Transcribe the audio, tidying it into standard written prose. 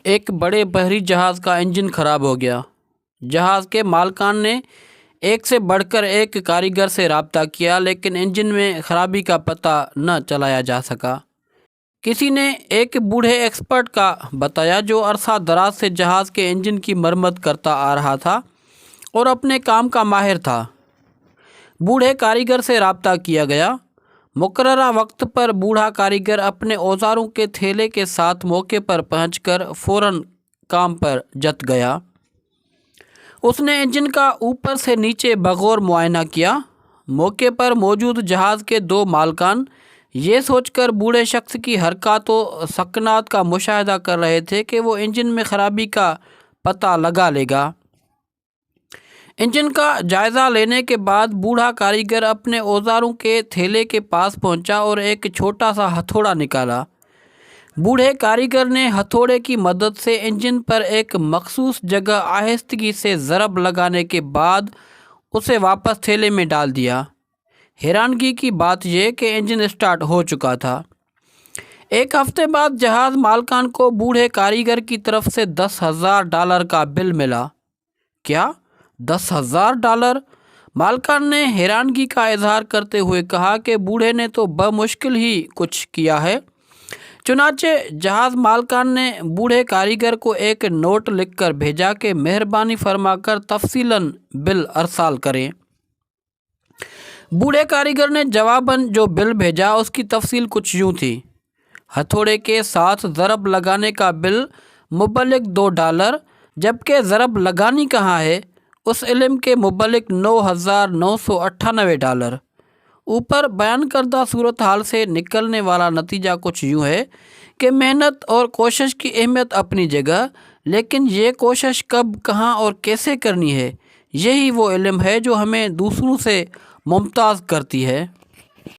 ایک بڑے بحری جہاز کا انجن خراب ہو گیا۔ جہاز کے مالکان نے ایک سے بڑھ کر ایک کاریگر سے رابطہ کیا، لیکن انجن میں خرابی کا پتہ نہ چلایا جا سکا۔ کسی نے ایک بوڑھے ایکسپرٹ کا بتایا جو عرصہ دراز سے جہاز کے انجن کی مرمت کرتا آ رہا تھا اور اپنے کام کا ماہر تھا۔ بوڑھے کاریگر سے رابطہ کیا گیا۔ مقررہ وقت پر بوڑھا کاریگر اپنے اوزاروں کے تھیلے کے ساتھ موقع پر پہنچ کر فوراً کام پر جت گیا۔ اس نے انجن کا اوپر سے نیچے بغور معائنہ کیا۔ موقع پر موجود جہاز کے دو مالکان یہ سوچ کر بوڑھے شخص کی حرکات و سکنات کا مشاہدہ کر رہے تھے کہ وہ انجن میں خرابی کا پتہ لگا لے گا۔ انجن کا جائزہ لینے کے بعد بوڑھا کاریگر اپنے اوزاروں کے تھیلے کے پاس پہنچا اور ایک چھوٹا سا ہتھوڑا نکالا۔ بوڑھے کاریگر نے ہتھوڑے کی مدد سے انجن پر ایک مخصوص جگہ آہستگی سے ضرب لگانے کے بعد اسے واپس تھیلے میں ڈال دیا۔ حیرانگی کی بات یہ کہ انجن اسٹارٹ ہو چکا تھا۔ ایک ہفتے بعد جہاز مالکان کو بوڑھے کاریگر کی طرف سے $10,000 کا بل ملا۔ کیا $10,000؟ مالکان نے حیرانگی کا اظہار کرتے ہوئے کہا کہ بوڑھے نے تو بمشکل ہی کچھ کیا ہے۔ چنانچہ جہاز مالکان نے بوڑھے کاریگر کو ایک نوٹ لکھ کر بھیجا کہ مہربانی فرما کر تفصیلاً بل ارسال کریں۔ بوڑھے کاریگر نے جواباً جو بل بھیجا اس کی تفصیل کچھ یوں تھی: ہتھوڑے کے ساتھ ضرب لگانے کا بل مبلغ $2، جبکہ ضرب لگانی کہاں ہے اس علم کے مبلغ $9,998۔ اوپر بیان کردہ صورتحال سے نکلنے والا نتیجہ کچھ یوں ہے کہ محنت اور کوشش کی اہمیت اپنی جگہ، لیکن یہ کوشش کب، کہاں اور کیسے کرنی ہے، یہی وہ علم ہے جو ہمیں دوسروں سے ممتاز کرتی ہے۔